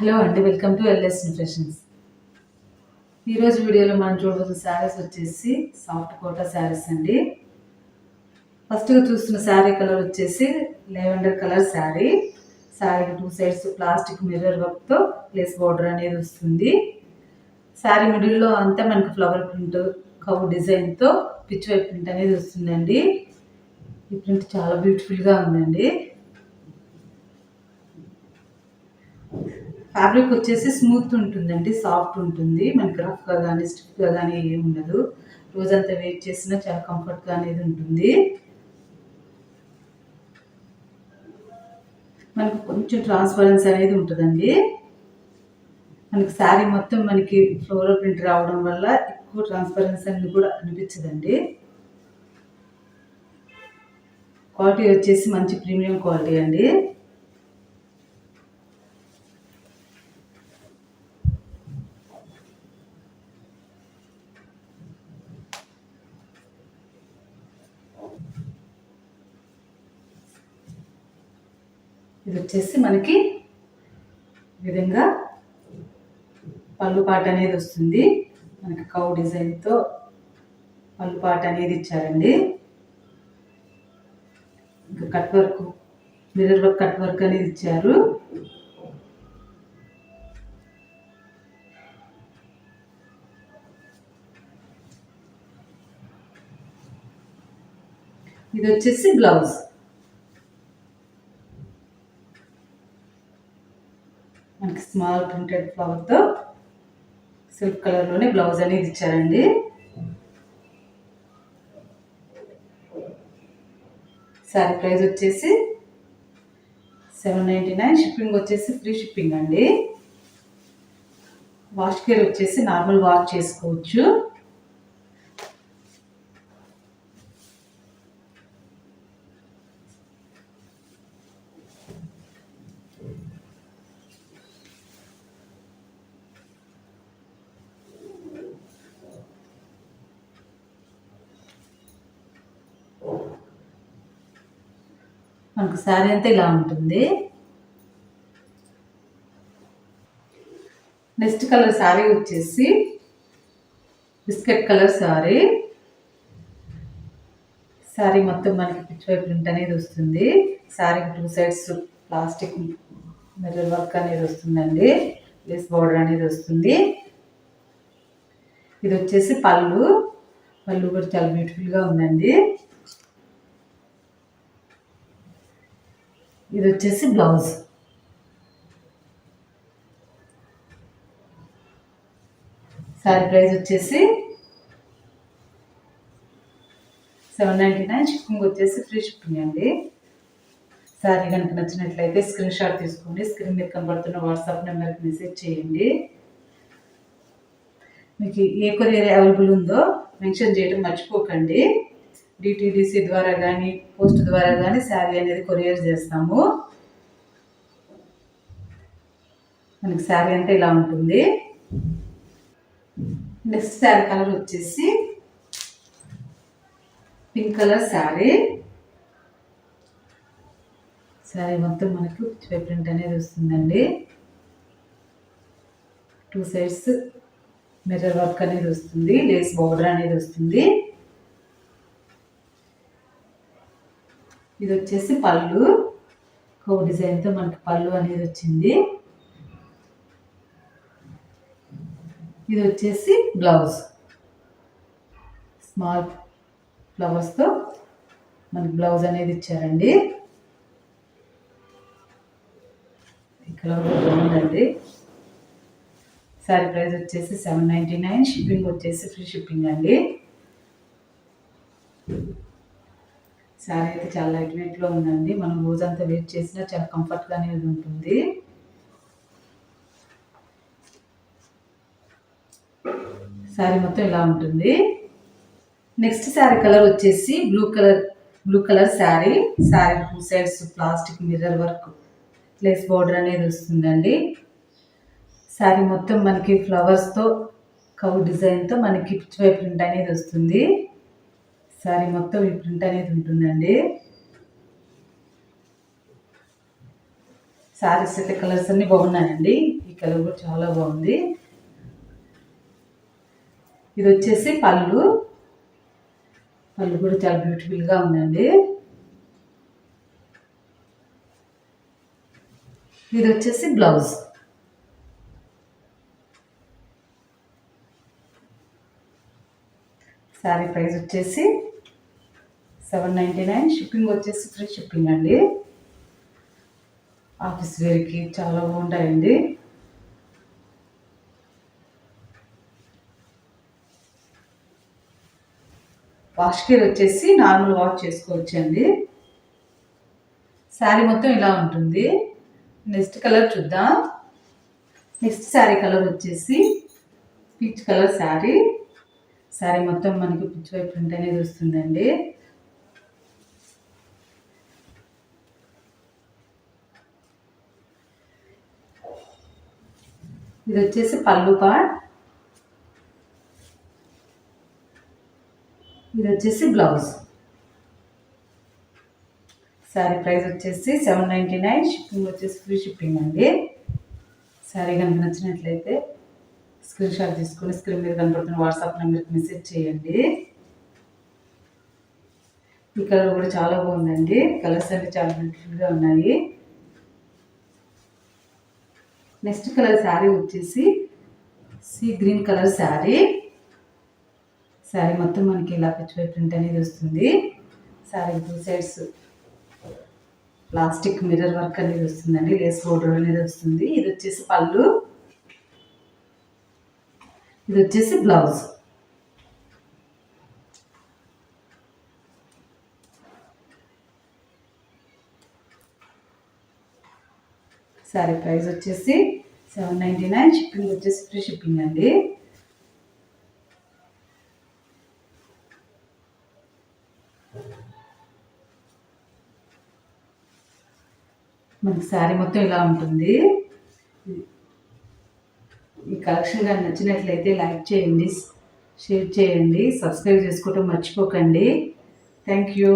Hello అండి, welcome to LS fashions. ఈరోజు వీడియోలో మనం చూడబోతున్న శారీస్ వచ్చేసి సాఫ్ట్ కోటా శారీస్ అండి. ఫస్ట్గా చూస్తున్న శారీ కలర్ వచ్చేసి లెవెండర్ కలర్ శారీ. శారీకి 2 సైడ్స్ ప్లాస్టిక్ మిర్రర్ వర్క్తో లేస్ బార్డర్ అనేది వస్తుంది. శారీ మిడిల్లో అంతా మనకు ఫ్లవర్ ప్రింట్ కవ్ డిజైన్తో పిచ్ వై ప్రింట్ అనేది వస్తుందండి. ఈ ప్రింట్ చాలా బ్యూటిఫుల్గా ఉందండి. ఫ్యాబ్రిక్ వచ్చేసి స్మూత్ ఉంటుందండి, సాఫ్ట్ ఉంటుంది. మనకి రఫ్గా కానీ స్టిఫ్గా కానీ ఏమి ఉండదు. రోజంతా వెయిట్ చేసినా చాలా కంఫర్ట్గా అనేది ఉంటుంది. మనకు కొంచెం ట్రాన్స్పరెన్సీ అనేది ఉంటుందండి. మనకి శారీ మొత్తం మనకి ఫ్లోరల్ ప్రింట్ రావడం వల్ల ఎక్కువ ట్రాన్స్పరెన్సీ అనేది కూడా అనిపించదండి. క్వాలిటీ వచ్చేసి మంచి ప్రీమియం క్వాలిటీ అండి. ఇది వచ్చేసి మనకి విధంగా పళ్ళు పాట అనేది వస్తుంది. మనకి కౌ డిజైన్తో పళ్ళు పాట అనేది ఇచ్చారండి. ఇంకా cut work, mirror work, cut work అనేది ఇచ్చారు. ఇది వచ్చేసి బ్లౌజ్. మనకి స్మాల్ ప్రింటెడ్ ఫ్లవర్తో సిల్క్ కలర్లోనే బ్లౌజ్ అనేది ఇచ్చారండి. శారీ ప్రైస్ వచ్చేసి 799. షిప్పింగ్ వచ్చేసి ఫ్రీ షిప్పింగ్ అండి. వాష్ కేర్ వచ్చేసి నార్మల్ వాష్ చేసుకోవచ్చు. మనకు శారీ అంతా ఇలా ఉంటుంది. నెక్స్ట్ కలర్ శారీ వచ్చేసి బిస్కెట్ కలర్ శారీ. శారీ మొత్తం మనకి పిచ్ వై ప్రింట్ అనేది వస్తుంది. శారీకి 2 సైడ్స్ ప్లాస్టిక్ మిర్రర్ వర్క్ అనేది వస్తుందండి. లేస్ బార్డర్ అనేది వస్తుంది. ఇది వచ్చేసి పళ్ళు కూడా చాలా బ్యూటిఫుల్గా ఉందండి. ఇది వచ్చేసి బ్లౌజ్. శారీ ప్రైస్ వచ్చేసి 799. షిప్పింగ్ వచ్చేసి ఫ్రీ షిప్పింగ్ అండి. శారీ కనుక నచ్చినట్లయితే స్క్రీన్ షాట్ తీసుకొని స్క్రీన్ మీద కనబడుతున్న వాట్సాప్ నెంబర్కి మెసేజ్ చేయండి. మీకు ఏ కొరియర్ అవైలబుల్ ఉందో మెన్షన్ చేయడం మర్చిపోకండి. డిటిడిసి ద్వారా కానీ పోస్ట్ ద్వారా కానీ శారీ అనేది కొరియర్ చేస్తాము. మనకి శారీ అంతా ఇలా ఉంటుంది. నెక్స్ట్ శారీ కలర్ వచ్చేసి పింక్ కలర్ శారీ. శారీ మొత్తం మనకు పిచ్ ప్రింట్ అనేది వస్తుందండి. 2 సైడ్స్ మిర్రర్ వర్క్ అనేది వస్తుంది. లేస్ బార్డర్ అనేది వస్తుంది. ఇది వచ్చేసి పళ్ళు కో డిజైన్తో మనకి పళ్ళు అనేది వచ్చింది. ఇది వచ్చేసి బ్లౌజ్. స్మాల్ ఫ్లవర్స్తో మనకి బ్లౌజ్ అనేది ఇచ్చారండి. ఈ కలర్ బాగుందండి. శారీ ప్రైస్ వచ్చేసి 799. షిప్పింగ్ వచ్చేసి ఫ్రీ షిప్పింగ్ అండి. శారీ అయితే చాలా లైట్ వెయిట్లో ఉందండి. మనం రోజంతా వెయిట్ చేసినా చాలా కంఫర్ట్గా అనేది ఉంటుంది. శారీ మొత్తం ఇలా ఉంటుంది. నెక్స్ట్ శారీ కలర్ వచ్చేసి blue colour sari. Sari 2 sides plastic mirror work lace border అనేది వస్తుందండి. శారీ మొత్తం మనకి ఫ్లవర్స్తో కవ్ డిజైన్తో మనకి పిచ్ వై ప్రింట్ అనేది వస్తుంది. శారీ మొత్తం ఈ ప్రింట్ అనేది ఉంటుందండి. శారీస్ అయితే కలర్స్ అన్నీ బాగున్నాయండి. ఈ కలర్ కూడా చాలా బాగుంది. ఇది వచ్చేసి పళ్ళు కూడా చాలా బ్యూటిఫుల్గా ఉందండి. ఇది వచ్చేసి బ్లౌజ్. శారీ ప్రైస్ వచ్చేసి 799. షిప్పింగ్ వచ్చేసి ఫ్రీ షిప్పింగ్ అండి. ఆఫీస్ వేర్కి చాలా బాగుంటాయండి. వాష్ కేర్ వచ్చేసి నార్మల్ వాష్ చేసుకోవచ్చండి. శారీ మొత్తం ఇలా ఉంటుంది. నెక్స్ట్ కలర్ చూద్దాం. నెక్స్ట్ శారీ కలర్ వచ్చేసి పీచ్ కలర్ శారీ. శారీ మొత్తం మనకి పిచ్ వైపు ప్రింట్ అనేది వస్తుందండి. ఇది వచ్చేసి పళ్ళు పార్ట్. ఇది వచ్చేసి బ్లౌజ్. శారీ ప్రైస్ వచ్చేసి 799. షిప్పింగ్ వచ్చేసి ఫ్రీ షిప్పింగ్ అండి. శారీ కనుక నచ్చినట్లయితే స్క్రీన్ షాట్ తీసుకొని స్క్రీన్ మీద కనపడుతున్న వాట్సాప్ నెంబర్కి మెసేజ్ చేయండి. ఈ కలర్ కూడా చాలా బాగుందండి. కలర్స్ అన్ని చాలా బ్యూటిఫుల్గా ఉన్నాయి. నెక్స్ట్ కలర్ శారీ వచ్చేసి sea green colour sari. Sari మొత్తం మనకి ఇలా పిచ్ వై ప్రింట్ అనేది వస్తుంది. Sari 2 sides plastic mirror work అనేది వస్తుందండి. లేస్ బోర్డర్ అనేది వస్తుంది. ఇది వచ్చేసి పళ్ళు. ఇది వచ్చేసి బ్లౌజ్. శారీ ప్రైస్ వచ్చేసి 799. షిప్పింగ్ వచ్చేసి ఫ్రీ షిప్పింగ్ అండి. మనకి శారీ మొత్తం ఇలా ఉంటుంది. ఈ కలెక్షన్ కానీ నచ్చినట్లయితే లైక్ చేయండి, షేర్ చేయండి, సబ్స్క్రైబ్ చేసుకోవటం మర్చిపోకండి. Thank you.